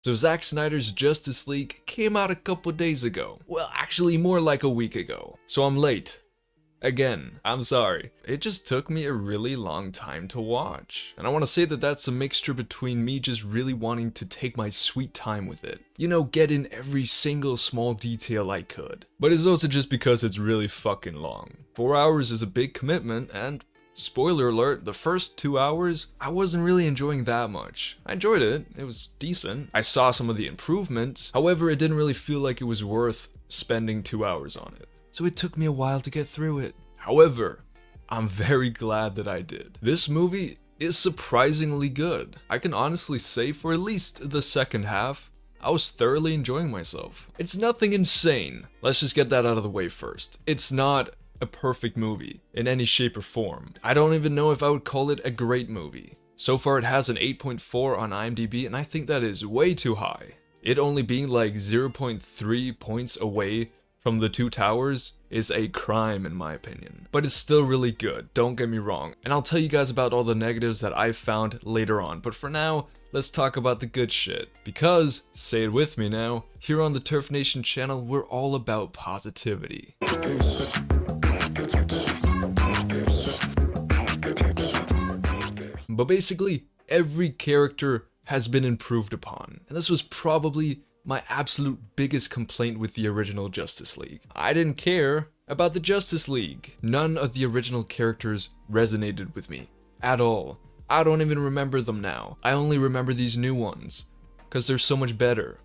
So Zack Snyder's Justice League came out a couple days ago. Well, actually more like a week ago. So I'm late. Again, I'm sorry. It just took me a really long time to watch. And I want to say that that's a mixture between me just really wanting to take my sweet time with it. You know, get in every single small detail I could. But it's also just because it's really fucking long. 4 hours is a big commitment, and spoiler alert, the first 2 hours, I wasn't really enjoying that much. I enjoyed it, it was decent. I saw some of the improvements. However, it didn't really feel like it was worth spending 2 hours on it. So it took me a while to get through it. However, I'm very glad that I did. This movie is surprisingly good. I can honestly say for at least the second half, I was thoroughly enjoying myself. It's nothing insane. Let's just get that out of the way first. It's not a perfect movie in any shape or form. I don't even know if I would call it a great movie. So far it has an 8.4 on IMDb, and I think that is way too high. It only being like 0.3 points away from The Two Towers is a crime in my opinion. But it's still really good, don't get me wrong. And I'll tell you guys about all the negatives that I found later on. But for now, let's talk about the good shit. Because, say it with me now, here on the TurfNation channel, we're all about positivity. But basically, every character has been improved upon. And this was probably my absolute biggest complaint with the original Justice League. I didn't care about the Justice League. None of the original characters resonated with me at all. I don't even remember them now. I only remember these new ones because they're so much better.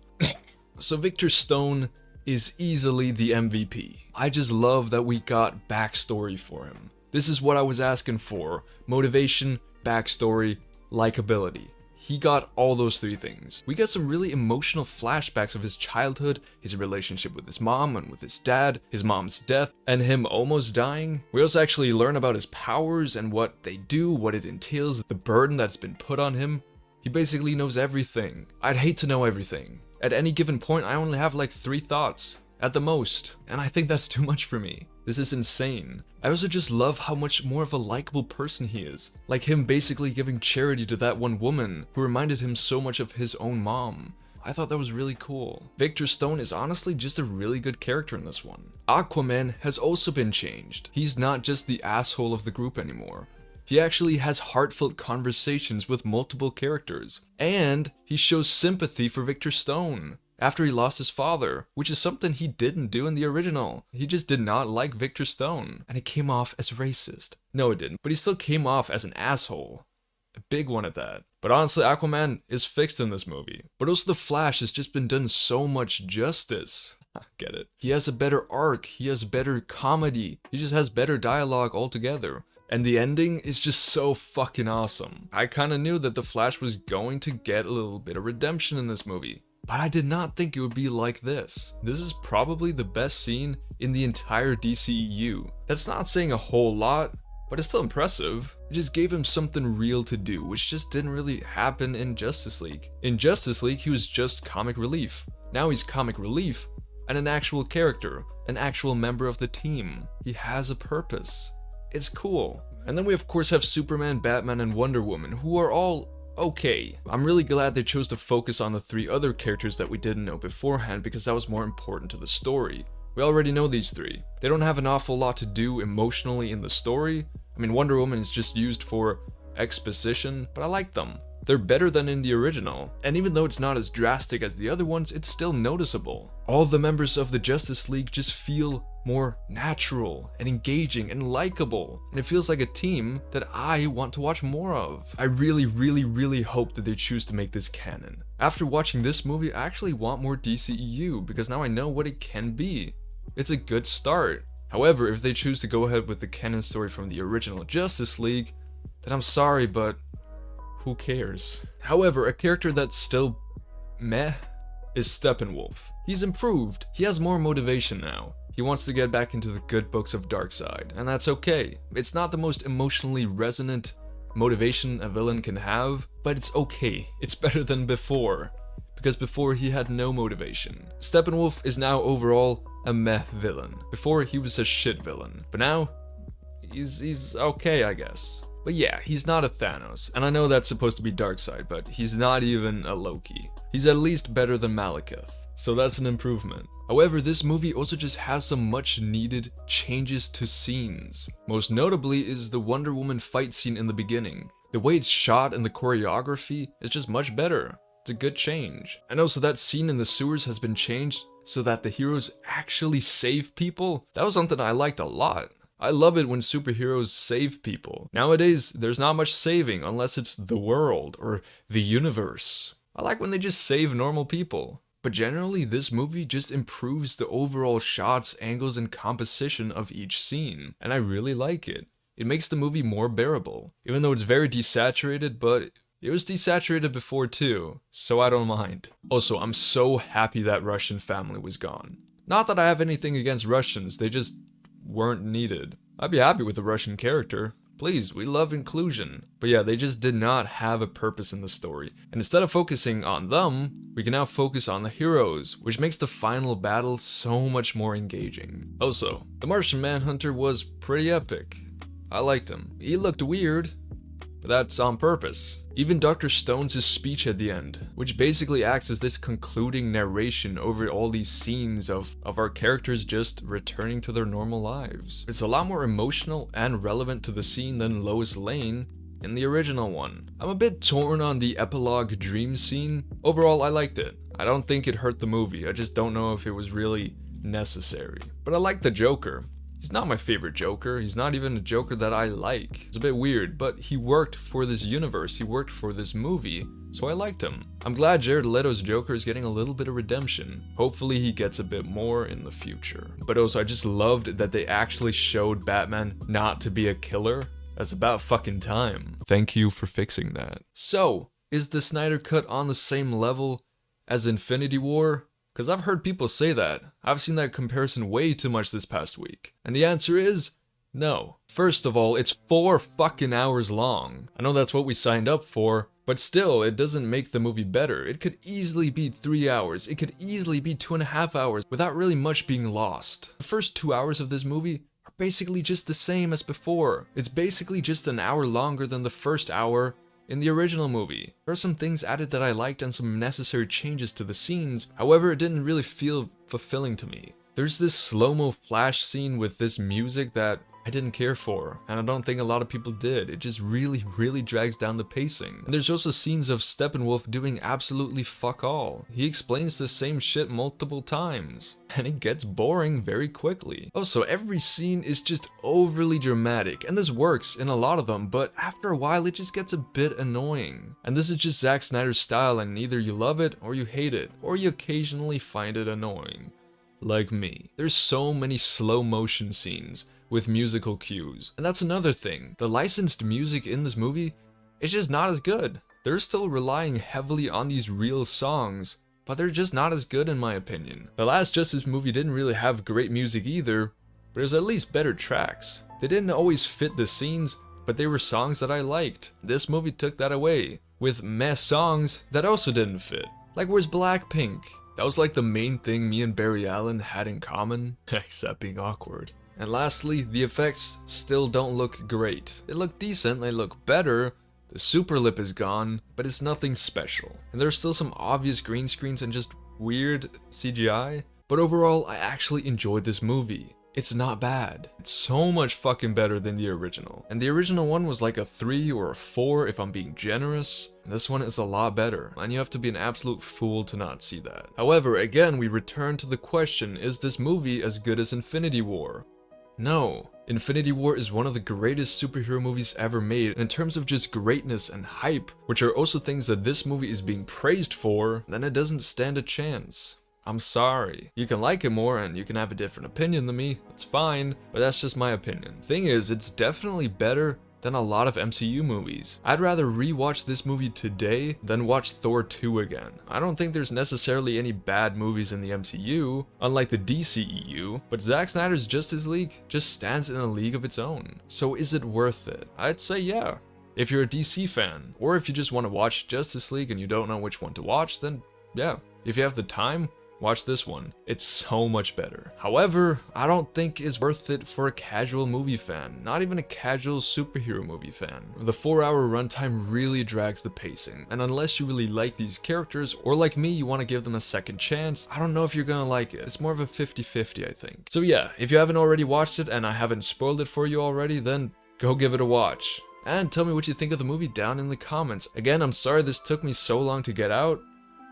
So Victor Stone is easily the MVP. I just love that we got backstory for him. This is what I was asking for. Motivation, backstory, likability. He got all those three things. We got some really emotional flashbacks of his childhood, his relationship with his mom and with his dad, his mom's death, and him almost dying. We also actually learn about his powers and what they do, what it entails, the burden that's been put on him. He basically knows everything. I'd hate to know everything. At any given point, I only have like 3 thoughts, at the most, and I think that's too much for me. This is insane. I also just love how much more of a likable person he is. Like him basically giving charity to that one woman who reminded him so much of his own mom. I thought that was really cool. Victor Stone is honestly just a really good character in this one. Aquaman has also been changed. He's not just the asshole of the group anymore. He actually has heartfelt conversations with multiple characters. And he shows sympathy for Victor Stone after he lost his father, which is something he didn't do in the original. He just did not like Victor Stone, and it came off as racist. No, it didn't, but he still came off as an asshole. A big one at that. But honestly, Aquaman is fixed in this movie. But also The Flash has just been done so much justice. Get it. He has a better arc, he has better comedy, he just has better dialogue altogether. And the ending is just so fucking awesome. I kinda knew that The Flash was going to get a little bit of redemption in this movie. But I did not think it would be like this. This is probably the best scene in the entire DCEU. That's not saying a whole lot, but it's still impressive. It just gave him something real to do, which just didn't really happen in Justice League. In Justice League, he was just comic relief. Now he's comic relief and an actual character, an actual member of the team. He has a purpose. It's cool. And then we of course have Superman, Batman, and Wonder Woman, who are all okay. I'm really glad they chose to focus on the 3 other characters that we didn't know beforehand because that was more important to the story. We already know these 3. They don't have an awful lot to do emotionally in the story. I mean, Wonder Woman is just used for exposition, but I like them. They're better than in the original, and even though it's not as drastic as the other ones, it's still noticeable. All the members of the Justice League just feel more natural and engaging and likable, and it feels like a team that I want to watch more of. I really hope that they choose to make this canon. After watching this movie, I actually want more DCEU because now I know what it can be. It's a good start. However, if they choose to go ahead with the canon story from the original Justice League, then I'm sorry, but who cares? However, a character that's still meh is Steppenwolf. He's improved. He has more motivation now. He wants to get back into the good books of Darkseid, and that's okay. It's not the most emotionally resonant motivation a villain can have, but it's okay. It's better than before, because before he had no motivation. Steppenwolf is now overall a meh villain. Before he was a shit villain, but now he's okay, I guess. But yeah, he's not a Thanos, and I know that's supposed to be Darkseid, but he's not even a Loki. he's at least better than Malekith. So that's an improvement. However, this movie also just has some much needed changes to scenes. Most notably is the Wonder Woman fight scene in the beginning. The way it's shot and the choreography is just much better. It's a good change. And also that scene in the sewers has been changed so that the heroes actually save people. That was something I liked a lot. I love it when superheroes save people. Nowadays, there's not much saving unless it's the world or the universe. I like when they just save normal people. But generally, this movie just improves the overall shots, angles, and composition of each scene. And I really like it. It makes the movie more bearable. Even though it's very desaturated, but it was desaturated before too, so I don't mind. Also, I'm so happy that Russian family was gone. Not that I have anything against Russians, they just weren't needed. I'd be happy with a Russian character. Please, we love inclusion. But yeah, they just did not have a purpose in the story. And instead of focusing on them, we can now focus on the heroes, which makes the final battle so much more engaging. Also, the Martian Manhunter was pretty epic. I liked him. He looked weird, but that's on purpose. Even Dr. Stone's speech at the end, which basically acts as this concluding narration over all these scenes of our characters just returning to their normal lives. It's a lot more emotional and relevant to the scene than Lois Lane in the original one. I'm a bit torn on the epilogue dream scene. Overall, I liked it. I don't think it hurt the movie, I just don't know if it was really necessary. But I like the Joker. He's not my favorite Joker, he's not even a Joker that I like. It's a bit weird, but he worked for this universe, he worked for this movie, so I liked him. I'm glad Jared Leto's Joker is getting a little bit of redemption. Hopefully he gets a bit more in the future. But also I just loved that they actually showed Batman not to be a killer. That's about fucking time. Thank you for fixing that. So, is the Snyder Cut on the same level as Infinity War? Because I've heard people say that. I've seen that comparison way too much this past week. And the answer is no. First of all, it's 4 fucking hours long. I know that's what we signed up for, but still, it doesn't make the movie better. It could easily be 3 hours. It could easily be 2.5 hours without really much being lost. The first 2 hours of this movie are basically just the same as before. It's basically just an hour longer than the first hour in the original movie. There are some things added that I liked and some necessary changes to the scenes, however it didn't really feel fulfilling to me. There's this slow-mo flash scene with this music that I didn't care for, and I don't think a lot of people did. It just really drags down the pacing. And there's also scenes of Steppenwolf doing absolutely fuck all. He explains the same shit multiple times, and it gets boring very quickly. Also, every scene is just overly dramatic, and this works in a lot of them, but after a while it just gets a bit annoying. And this is just Zack Snyder's style, and either you love it or you hate it, or you occasionally find it annoying. Like me. There's so many slow motion scenes with musical cues. And that's another thing. The licensed music in this movie is just not as good. They're still relying heavily on these real songs, but they're just not as good in my opinion. The last Justice movie didn't really have great music either, but it was at least better tracks. They didn't always fit the scenes, but they were songs that I liked. This movie took that away, with meh songs that also didn't fit. Like where's Blackpink? That was like the main thing me and Barry Allen had in common, except being awkward. And lastly, the effects still don't look great. They look decent, they look better, the super lip is gone, but it's nothing special. And there's still some obvious green screens and just weird CGI. But overall, I actually enjoyed this movie. It's not bad. It's so much fucking better than the original. And the original one was like a 3 or a 4 if I'm being generous. And this one is a lot better. And you have to be an absolute fool to not see that. However, again, we return to the question, is this movie as good as Infinity War? No. Infinity War is one of the greatest superhero movies ever made, and in terms of just greatness and hype, which are also things that this movie is being praised for, then it doesn't stand a chance. I'm sorry. You can like it more and you can have a different opinion than me, that's fine, but that's just my opinion. Thing is, it's definitely better than a lot of MCU movies. I'd rather rewatch this movie today than watch Thor 2 again. I don't think there's necessarily any bad movies in the MCU, unlike the DCEU, but Zack Snyder's Justice League just stands in a league of its own. So is it worth it? I'd say yeah. If you're a DC fan, or if you just want to watch Justice League and you don't know which one to watch, then yeah. If you have the time, watch this one. It's so much better. However, I don't think it's worth it for a casual movie fan, not even a casual superhero movie fan. The 4-hour runtime really drags the pacing, and unless you really like these characters, or like me, you want to give them a second chance, I don't know if you're gonna like it. It's more of a 50-50, I think. So yeah, if you haven't already watched it and I haven't spoiled it for you already, then go give it a watch. And tell me what you think of the movie down in the comments. Again, I'm sorry this took me so long to get out.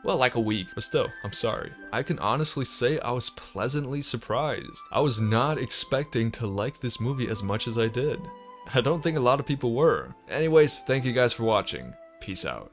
Well, like a week, but still, I'm sorry. I can honestly say I was pleasantly surprised. I was not expecting to like this movie as much as I did. I don't think a lot of people were. Anyways, thank you guys for watching. Peace out.